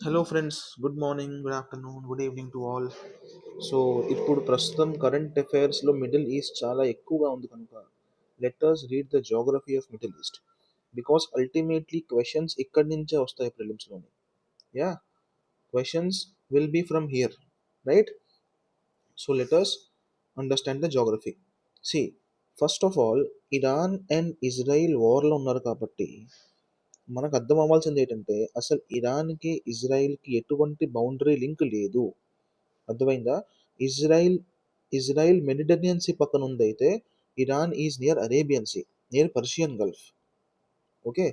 Hello friends, good morning, good afternoon, good evening to all. So ఇప్పుడు ప్రస్తుతం current అఫైర్స్లో middle east చాలా ఎక్కువగా ఉంది కనుక let's read the geography of Middle East. Because ultimately questions ఇక్కడి నుంచే వస్తాయి ప్రిలిమ్స్లోని. Yeah, questions will be from here, right? So let's understand the geography. See, first of all, Iran and Israel వార్లో ఉన్నారు కాబట్టి మనకు అర్థం అవ్వాల్సింది ఏంటంటే అసలు ఇరాన్కి ఇజ్రాయిల్కి ఎటువంటి బౌండరీ లింక్ లేదు. అర్థమైందా? ఇజ్రాయిల్ ఇజ్రాయిల్ మెడిటరేనియన్ సీ పక్కన ఉందైతే Iran is near Arabian Sea, near Persian Gulf. Okay,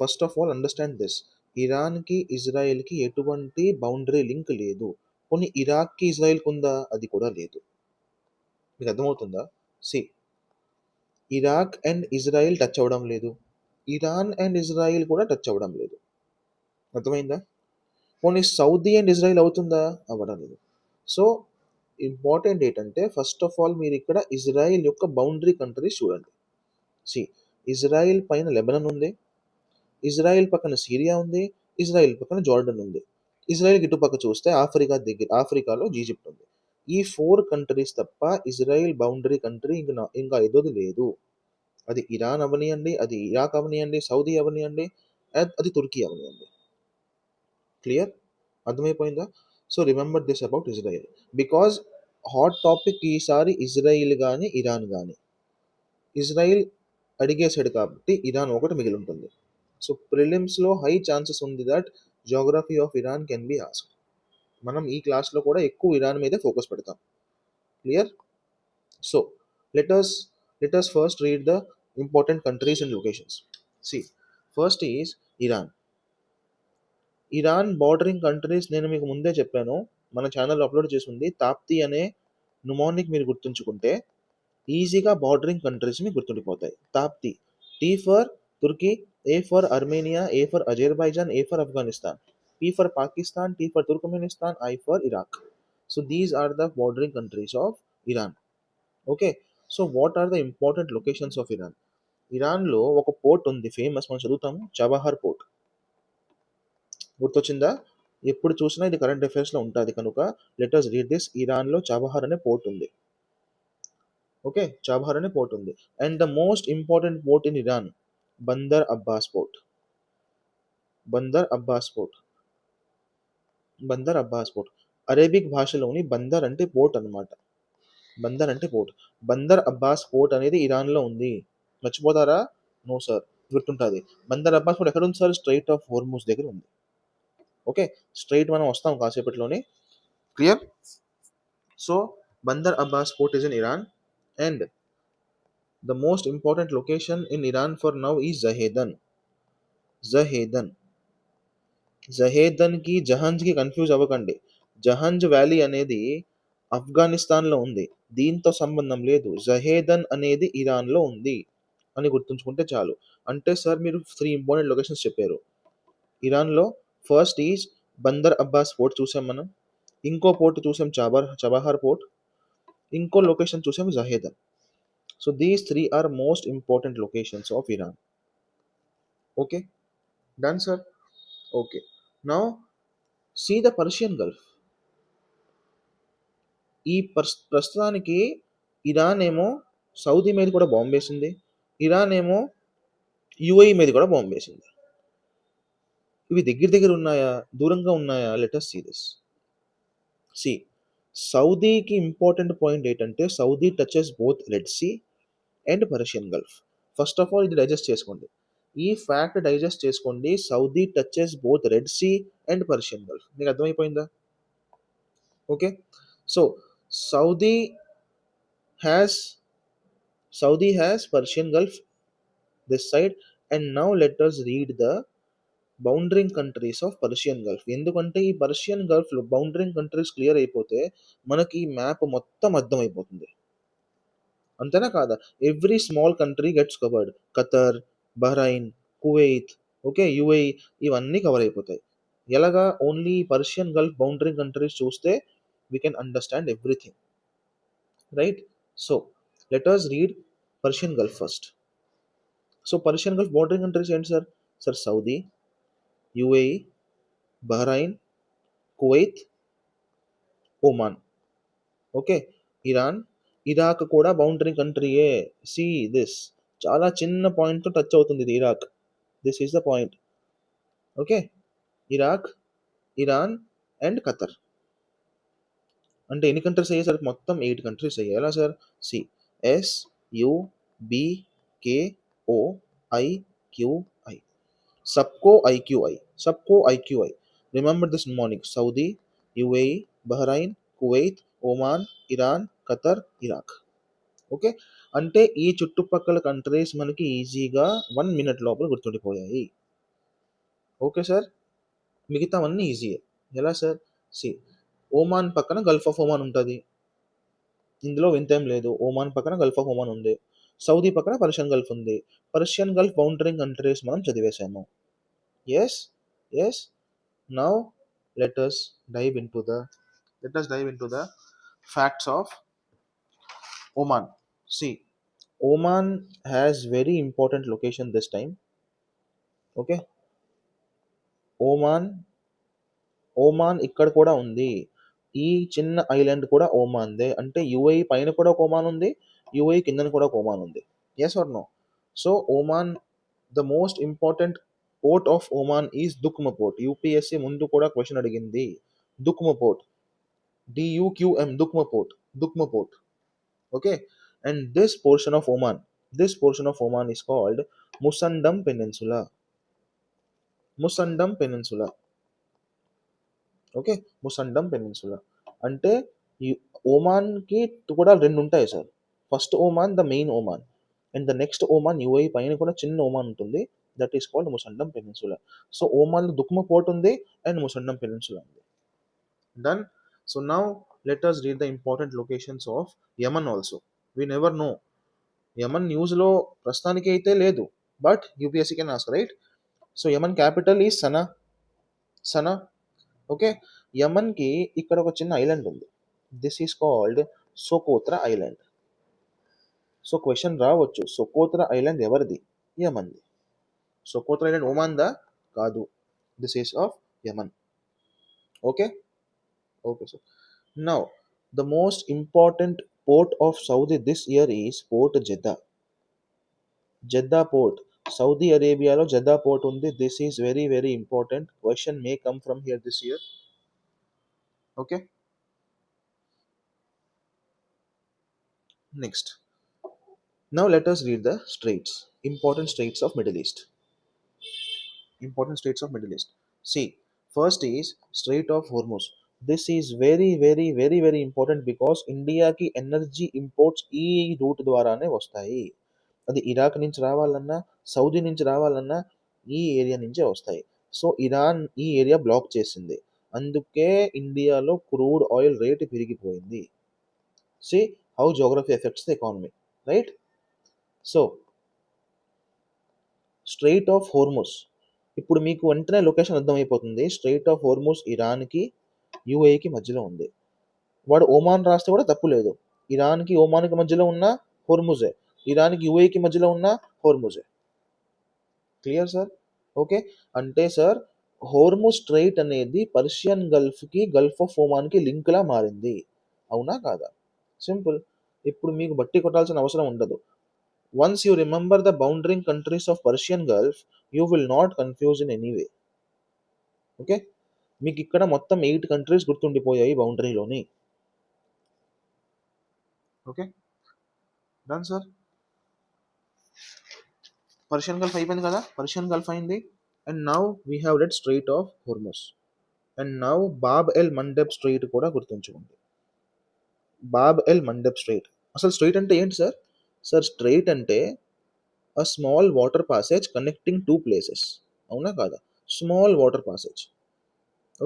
first of all understand this. ఇరాన్కి ఇజ్రాయెల్కి ఎటువంటి బౌండరీ లింక్ లేదు. కొన్ని ఇరాక్కి ఇజ్రాయెల్కి ఉందా? అది కూడా లేదు. మీకు అర్థమవుతుందా? See, Iraq and Israel touch అవ్వడం లేదు, ఇరాన్ అండ్ ఇజ్రాయిల్ కూడా టచ్ అవ్వడం లేదు. అర్థమైందా? పోనీ సౌదీ అండ్ ఇజ్రాయిల్ అవుతుందా? అవ్వడం లేదు. సో ఇంపార్టెంట్ ఏంటంటే ఫస్ట్ ఆఫ్ ఆల్ మీరు ఇక్కడ ఇజ్రాయిల్ యొక్క బౌండరీ కంట్రీస్ చూడండి. సి, ఇజ్రాయిల్ పైన లెబనన్ ఉంది, ఇజ్రాయిల్ పక్కన సిరియా ఉంది, ఇజ్రాయిల్ పక్కన జార్డన్ ఉంది. ఇజ్రాయిల్ ఇటుపక్క చూస్తే ఆఫ్రికాలో ఈజిప్ట్ ఉంది. ఈ 4 కంట్రీస్ తప్ప ఇజ్రాయిల్ బౌండరీ కంట్రీ ఇంకా ఏదోది లేదు. అది ఇరాన్ అవనియండి, అది ఇరాక్ అవనియండి, సౌదీ అవనియండి, అది తుర్కీ అవనియండి. క్లియర్? అర్థమైపోయిందా? So remember this about Israel. Because hot topic ఈసారి ఇజ్రాయిల్ కానీ ఇరాన్ కానీ. ఇజ్రాయిల్ అడిగేసాడు కాబట్టి ఇరాన్ ఒకటి మిగిలి ఉంటుంది. సో ప్రిలిమ్స్లో హై ఛాన్సెస్ ఉంది that geography of Iran can be asked. మనం ఈ క్లాస్లో కూడా ఎక్కువ ఇరాన్ మీదే ఫోకస్ పెడతాం. Clear? So let's let's first read the important countries and locations. See, first is Iran. Iran bordering countries నేను మీకు ముందే చెప్పాను, మన ఛానల్ అప్లోడ్ చేసి ఉంది. తాప్తి అనే నుమానిక్ మీరు గుర్తుంచుకుంటే ఈజీగా బార్డరింగ్ కంట్రీస్ మీకు గుర్తుండిపోతాయి. తాప్తి. T for Turkey, A for Armenia, A for Azerbaijan, A for Afghanistan, P for Pakistan, T for Turkmenistan, I for Iraq. So these are the bordering countries of Iran. Okay, so what are the important locations of Iran? ఇరాన్లో ఒక port ఉంది famous, మనం చదువుతాము, Chabahar port. గుర్తొచ్చిందా? ఎప్పుడు చూసినా ఇది current అఫైర్స్లో ఉంటుంది కనుక లెటర్స్ రీడ్ దిస్. ఇరాన్లో చాబహార్ అనే పోర్ట్ ఉంది. ఓకే, చాబహార్ అనే పోర్ట్ ఉంది. And the most important port in Iran, Bandar Abbas port. Bandar Abbas port. Bandar Abbas port Arabic భాషలోని బందర్ అంటే పోర్ట్ అనమాట. బందర్ అంటే పోర్ట్. బందర్ అబ్బాస్ పోర్ట్ అనేది ఇరాన్లో ఉంది. మర్చిపోతారా? నో సార్, గుర్తుంటుంది. బందర్ అబ్బాస్ పోర్ట్ ఎక్కడ ఉంది సార్? స్ట్రైట్ ఆఫ్ హోర్ముజ్ దగ్గర ఉంది. ఓకే, స్ట్రైట్ మనం వస్తాం కాసేపట్లోనే. Clear? So Bandar Abbas port is in Iran, and the most important location in Iran for now is Zahedan. Zahedan. జహేదన్ కి జహంజ్ కి కన్ఫ్యూజ్ అవ్వకండి. జహంజ్ వ్యాలీ అనేది ఆఫ్ఘనిస్తాన్లో ఉంది, దీంతో సంబంధం లేదు. జహేదన్ అనేది ఇరాన్లో ఉంది అని గుర్తుంచుకుంటే చాలు. అంటే సార్ మీరు 3 ఇంపార్టెంట్ లొకేషన్స్ చెప్పారు. ఇరాన్లో first is Bandar Abbas port చూసాం మనం, ఇంకో పోర్ట్ చూసాం చబహార్ పోర్ట్, ఇంకో లొకేషన్ చూసాం Zahedan. So these 3 are most important locations of Iran. Okay, done sir. Okay, now see the Persian Gulf. ఈ ప్రస్తుతానికి ఇరాన్ ఏమో సౌదీ మీద కూడా బాంబు వేసింది, ఇరాన్ ఏమో యుఏఈ మీద కూడా బాంబు వేసింది. ఇవి దగ్గర దగ్గర ఉన్నాయా, దూరంగా ఉన్నాయా? Let us see this. See, సౌదీకి ఇంపార్టెంట్ పాయింట్ ఏంటంటే Saudi touches both Red Sea and Persian Gulf. First of all ఇది డైజెస్ట్ చేసుకోండి, ఈ ఫ్యాక్ట్ డైజెస్ట్ చేసుకోండి. Saudi touches both Red Sea and Persian Gulf. మీకు అర్థమైపోయిందా? Okay, so Saudi has Saudi has Persian Gulf this side. And now let us read the bordering countries of Persian Gulf. ఎందుకంటే ఈ Persian గల్ఫ్లో bordering countries clear అయిపోతే మనకి ఈ map మొత్తం అర్థమైపోతుంది. అంతేనా కాదా? Every small country gets covered. Qatar, Bahrain, Kuwait, okay, UAE, ఇవన్నీ కవర్ అయిపోతాయి. ఎలాగా? Only Persian Gulf bordering countries చూస్తే we can understand everything, right? So let us read Persian Gulf first. So Persian Gulf bordering countries ఏంటి sir? Sir Saudi, UAE, Bahrain, Kuwait, Oman. Okay. Iran, Iraq కూడా boundary కంట్రీయే. See this, చాలా చిన్న పాయింట్తో touch అవుతుంది ఇది Iraq. This is the point. Okay. Iraq, Iran and Qatar. అంటే ఎన్ని కంట్రీస్ అయ్యాయి సార్? మొత్తం 8 కంట్రీస్ అయ్యాయి. ఎలా sir? See, S U B K O I Q I. सबको IQI, सबको IQI. Remember this mnemonic: Saudi, UAE, Bahrain, Kuwait, Oman, Iran, Qatar, Iraq. Okay. అంటే ఈ చుట్టుపక్కల కంట్రీస్ మనకి ఈజీగా 1 మినిట్ లోపల గుర్తుండిపోయాయి. Okay sir. మిగతావన్నీ ఈజీయే. ఎలా సార్? సి, ఓమాన్ పక్కన గల్ఫ్ ఆఫ్ ఒమాన్ ఉంటుంది. ఇందులో వింతేం లేదు. ఒమాన్ పక్కన గల్ఫ్ ఆఫ్ ఒమాన్ ఉంది. సౌదీ పక్కన పర్షియన్ గల్ఫ్ ఉంది. పర్షియన్ గల్ఫ్ బౌండరీ కంట్రీస్ మనం చదివేశాము. Yes, yes. Now let us dive into the facts of Oman. See, Oman has very important location this time. Okay, Oman ఇక్కడ కూడా ఉంది. ఈ చిన్న ఐలాండ్ కూడా ఓమాన్దే. అంటే యుఏఈ పైన కూడా ఒక ఒమాన్ ఉంది, యుఏఈ కిందన కూడా ఒక ఒమాన్ ఉంది. Yes or no? So Oman, the most important port of Oman is Duqm port. UPSC ముందు కూడా క్వశ్చన్ అడిగింది. Duqm port, DUQM, Dukma Port. Okay, and this portion of Oman is called Musandam Peninsula. Okay, Musandam peninsula. అంటే ఈ ఓమాన్కి కూడా 2 ఉంటాయి sir. First Oman, the main Oman, and the next Oman UAE పైన కూడా చిన్న ఓమాన్ ఉంటుంది. That is called Musandam peninsula. So ఓమాన్లో దుక్మ పోర్ట్ ఉంది అండ్ ముసండం పెనిన్సులా ఉంది. Done. So now let us read the important locations of Yemen also. We never know. Yemen న్యూస్లో ప్రస్తుతానికి అయితే లేదు, but UPSC can ask, right? So Yemen capital ఈ Sanaa. Okay. యమన్కి ఇక్కడ ఒక చిన్న ఐలాండ్ ఉంది. This is called Socotra island. So question రావచ్చు, సోకోత్రా ఐలాండ్ ఎవరిది? యమన్ది. సోకోత్రా ఐలాండ్ ఒమాన్దా? కాదు, this is of Yemen. Okay. Okay, sir. Now, the most important port of Saudi this year is Port Jeddah. Jeddah Port. Saudi Arabia lo Jeddah Port undi. This is very, very important. Question may come from here this year. Okay. Next. Now let us read the straits. Important straits of Middle East. See, first is Strait of Hormuz. This is very, very, very, very important because India ki energy imports ఈ route ద్వారానే వస్తాయి. అది Iraq నుంచి రావాలన్నా, Saudi నుంచి రావాలన్నా ఈ area నుంచే వస్తాయి. సో ఇరాన్ ఈ ఏరియా బ్లాక్ చేసింది. అందుకే ఇండియాలో క్రూడ్ ఆయిల్ రేట్ పెరిగిపోయింది. See how geography effects the economy, right? So strait of Hormuz, ఇప్పుడు మీకు వెంటనే లొకేషన్ అర్థమైపోతుంది. స్ట్రెయిట్ ఆఫ్ హోర్ముస్ ఇరాన్కి యుఏఈకి మధ్యలో ఉంది. వాడు ఒమాన్ రాస్తే కూడా తప్పు లేదు. ఇరాన్కి ఒమాన్కి మధ్యలో ఉన్న హోర్ముజే, ఇరాన్కి యుఏఈకి మధ్యలో ఉన్న హోర్ముజే. Clear sir? ఓకే. అంటే సార్ హోర్ముజ్ స్ట్రైట్ అనేది పర్షియన్ గల్ఫ్కి, గల్ఫ్ ఆఫ్ ఒమాన్కి లింక్లా మారింది. అవునా కాదా? సింపుల్. ఇప్పుడు మీకు బట్టి కొట్టాల్సిన అవసరం ఉండదు. Once you remember the bordering countries of Persian Gulf, you will not confuse in any way. Okay. మీకు ఇక్కడ మొత్తం 8 కంట్రీస్ గుర్తుండిపోయాయి బౌండరీలోని. Okay, done sir. Persian Gulf అయిపోయింది కదా, పర్షియన్ గల్ఫ్ అయింది. And now we have read strait of Hormuz. And now Bab el Mandeb strait కూడా గుర్తుంచుకోండి. Bab el Mandeb strait. అసలు స్ట్రైట్ అంటే ఏంటి సార్? సార్ స్ట్రైట్ అంటే a small water passage connecting 2 places. అవునా కాదా? Small water passage.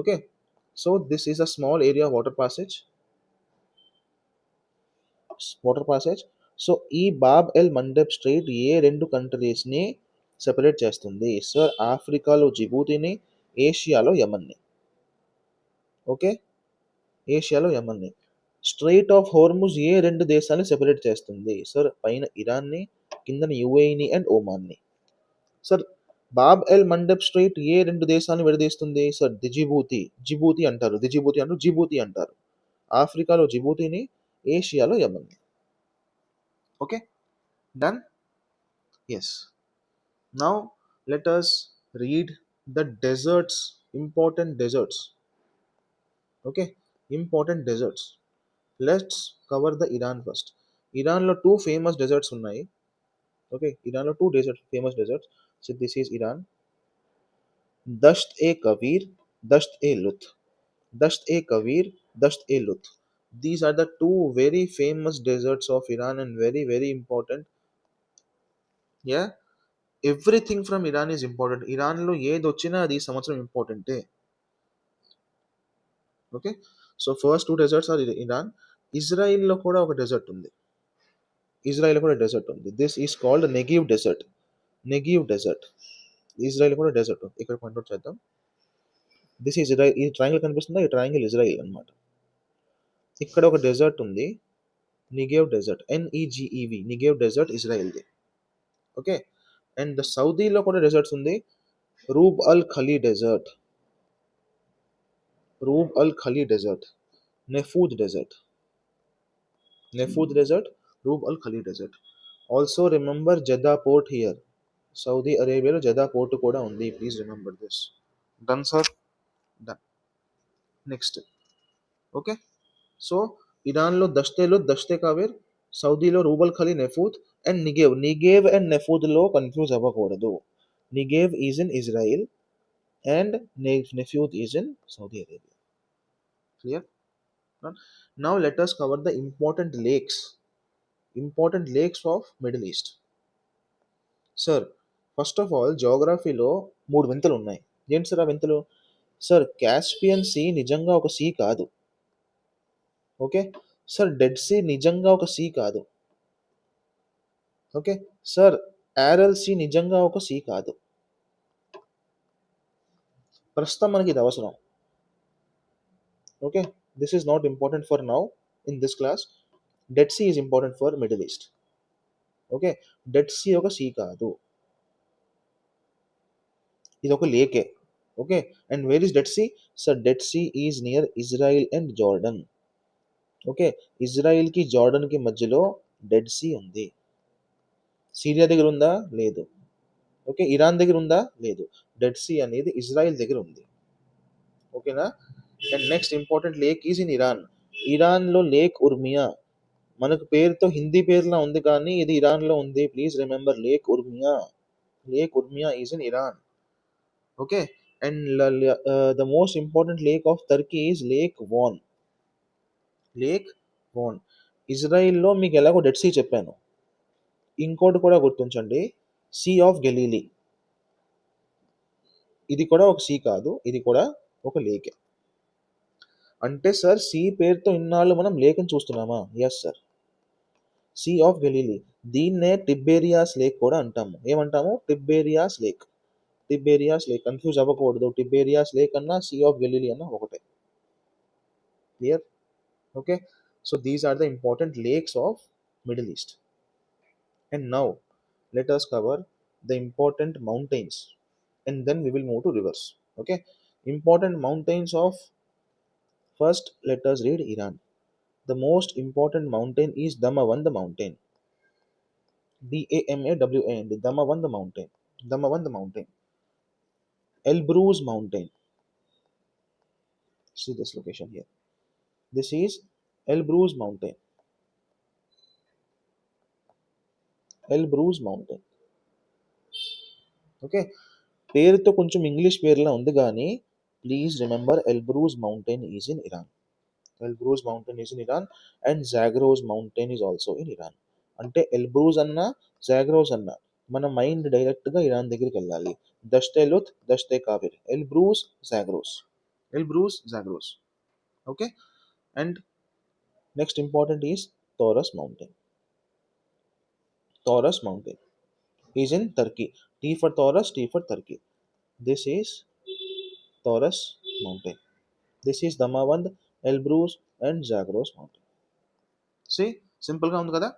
Okay. So this is a small area water passage. So ఈ Bab el Mandeb strait ఏ 2 కంట్రీస్ని separate చేస్తుంది? సార్ ఆఫ్రికాలో జిబూతిని, ఏషియాలో యమన్ని. ఓకే, ఏషియాలో యమన్ని. స్ట్రైట్ ఆఫ్ హోర్ముజ్ ఏ 2 దేశాలని సెపరేట్ చేస్తుంది? సార్ పైన ఇరాన్ని, కిందన యుఏఈని అండ్ ఒమాన్ని. Sir Bab el Mandeb strait ఏ రెండు దేశాలను విడదీస్తుంది? సార్ జిబూతి. జిబూతి అంటారు. జిబూతి అంటారు. ఆఫ్రికాలో జిబూతిని, ఏషియాలో యమన్ని. Okay, done. Yes. Now let us read the deserts, important deserts. Okay, important deserts. Let's cover the Iran first. ఇరాన్లో టూ ఫేమస్ డెజర్ట్స్ ఉన్నాయి. ఓకే, ఇరాన్లో two famous deserts. So this is Iran. Dasht e Kavir, Dasht e Lut. Dasht e Kavir, Dasht e Lut. These are the two very famous deserts of Iran and very very important. Yeah, everything from Iran is important. ఇరాన్లో ఏది వచ్చినా అది ఈ సంవత్సరం ఇంపార్టెంటే. Okay, so first two deserts are Iran. ఇజ్రాయిల్లో కూడా ఒక డెజర్ట్ ఉంది. This is called Negev desert. Negev desert. Israel కూడా డెజర్ట్ ఉంది. ఇక్కడ పాయింట్అవుట్ చేద్దాం. This is Israel. ఈ ట్రయాంగిల్ కనిపిస్తుందా? ఈ ట్రయాంగిల్ ఇజ్రాయిల్ అన్నమాట. ఇక్కడ ఒక డెజర్ట్ ఉంది, Negev desert, NEGEV, Negev desert ఇజ్రాయిల్ది. ఓకే, అండ్ సౌదీలో కూడా డెజర్ట్స్ ఉంది. Rub al Khali desert, Rub al Khali desert, Nefud desert, Nefud desert, Rub al Khali desert. Also remember Jeddah port here. Saudi అరేబియాలో Jeddah port కూడా ఉంది. Please remember this. Done sir, done. Next. Okay, so ఇరాన్లో దష్తేలో Dashte Kavir, సౌదీలో Rub al Khali, Nefud and Negev. Negev and నెఫూద్లో confuse అవ్వకూడదు. Negev is in Israel and Nefud is in Saudi Arabia. Clear? Now let us cover the important lakes of Middle East. Sir first of all జాగ్రఫీలో మూడు వింతలు ఉన్నాయి. ఏంటి sir ఆ వింతలు? Sir Caspian sea నిజంగా ఒక సీ కాదు. ఓకే సార్, డెడ్ సీ నిజంగా ఒక సీ కాదు. ఓకే సార్, యారల్ సీ నిజంగా ఒక సీ కాదు. ప్రస్తుతం మనకి ఇది అవసరం. Okay, this is not important for now in this class. Dead sea is important for Middle East. Okay, dead sea ఒక సీ కాదు, ఇది ఒక లేకే. Okay, and where is dead sea? Sir dead sea is near Israel and Jordan. Okay, ఇజ్రాయిల్కి జార్డన్కి మధ్యలో dead see ఉంది. Syria దగ్గర ఉందా? లేదు. ఓకే, ఇరాన్ దగ్గర ఉందా? లేదు. డెడ్ సీ అనేది ఇజ్రాయిల్ దగ్గర ఉంది. ఓకేనా? And next important lake is in Iran. ఇరాన్లో లేక్ ఉర్మియా. మనకు పేరుతో హిందీ పేరులా ఉంది కానీ ఇది ఇరాన్లో ఉంది. Please remember lake Urmia. Lake Urmia is in Iran. Okay, and the most important lake of Turkey is lake Van. Lake Van. ఇజ్రాయిల్లో మీకు ఎలాగో డెడ్ సీ చెప్పాను, ఇంకోటి కూడా గుర్తుంచండి, సీ ఆఫ్ గెలీలీ. ఇది కూడా ఒక సీ కాదు, ఇది కూడా ఒక లేకే. అంటే సార్ సీ పేరుతో ఇన్నాళ్ళు మనం లేక్ని చూస్తున్నామా? Yes sir, sea of Galilee. దీన్నే టిబేరియాస్ లేక్ కూడా అంటాము. ఏమంటాము? Tiberias lake. Tiberias lake, confuse అవ్వకూడదు. టిబేరియాస్ లేక్ అన్నా సీ ఆఫ్ గెలీలీ అన్నా ఒకటే. Clear? Okay, so these are the important lakes of Middle East. And now let us cover the important mountains and then we will move to rivers. Okay, important mountains of, first let us read Iran. The most important mountain is Damavand mountain. Damawand, Damavand mountain. Damavand mountain. Elbrus mountain. See this location here. This is Elbrus mountain. Elbrus mountain. Okay, పేరుతో కొంచెం English పేరులా ఉంది కానీ please remember Elbrus mountain is in Iran. Elbrus mountain is in Iran and Zagros mountain is also in Iran. అంటే Elbrus అన్నా Zagros అన్నా మన mind డైరెక్ట్గా ఇరాన్ దగ్గరికి వెళ్ళాలి. Dashte Lut, Dashte Kavir, Elbrus Zagros, Elbrus Zagros. Okay, and next important is Taurus mountain. Taurus mountain is in Turkey. T for Taurus, T for Turkey. This is Taurus mountain. This is Damavand, Elbrus and Zagros mountain. See, సింపుల్గా ఉంది కదా.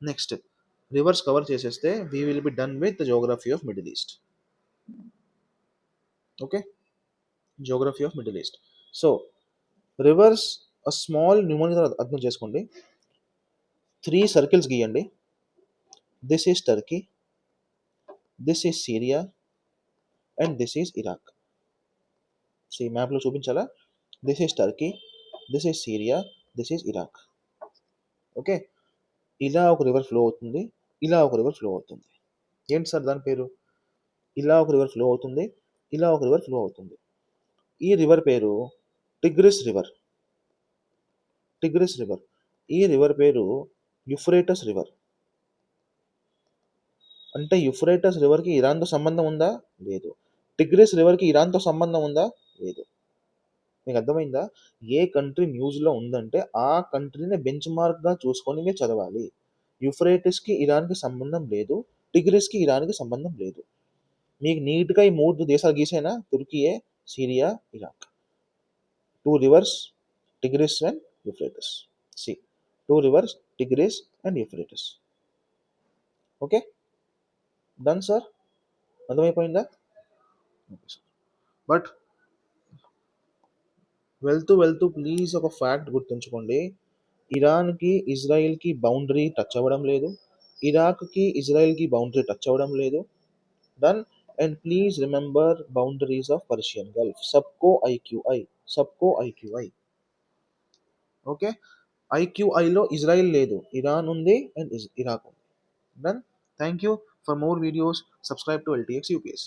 Next reverse cover చేసేస్తే we will be done with the geography of Middle East. Okay, Geography of Middle east. So reverse small mnemonic అర్థం చేసుకోండి. 3 circles గీయండి. This is Turkey, this is Syria and this is Iraq. మ్యాప్లో చూపించాలా? This is Turkey, this is Syria, this is Iraq. Okay, ఇలా ఒక river flow అవుతుంది, ఇలా ఒక రివర్ ఫ్లో అవుతుంది. ఏంటి సార్ దాని పేరు? ఇలా ఒక రివర్ ఫ్లో అవుతుంది, ఇలా ఒక రివర్ ఫ్లో అవుతుంది. ఈ రివర్ పేరు టిగ్రిస్ రివర్. Tigris river. ఈ రివర్ పేరు యుఫ్రేటస్ రివర్. అంటే యుఫ్రేటస్ రివర్కి ఇరాన్తో సంబంధం ఉందా? లేదు. టిగ్రిస్ రివర్కి ఇరాన్తో సంబంధం ఉందా? లేదు. మీకు అర్థమైందా? ఏ కంట్రీ న్యూస్లో ఉందంటే ఆ కంట్రీని బెంచ్ మార్క్గా చూసుకొని మీరు చదవాలి. యుఫ్రేటిస్కి ఇరాన్కి సంబంధం లేదు, టిగ్రిస్కి ఇరాన్కి సంబంధం లేదు. మీకు నీట్గా ఈ 3 దేశాలు గీసైనా Turkiye, Syria, Iraq. 2 rivers, Tigris and Euphrates. See 2 rivers, Tigris and Euphrates. Okay, done sir, అర్థమైపోయిందా? Okay sir. బట్ వెళ్తూ వెళ్తూ ప్లీజ్ ఒక ఫ్యాక్ట్ గుర్తుంచుకోండి. ఇరాన్కి ఇజ్రాయిల్కి బౌండరీ టచ్ అవ్వడం లేదు, ఇరాక్కి ఇజ్రాయిల్కి బౌండరీ టచ్ అవ్వడం లేదు. Done. And please remember boundaries of Persian Gulf. సబ్కో ఐక్యూఐ, సబ్కో ఐక్యూఐ. ఓకే, ఐక్యూఐలో ఇజ్రాయిల్ లేదు, ఇరాన్ ఉంది అండ్ ఇరాక్ ఉంది. Done. Thank you. For more videos subscribe to LTX UPSC.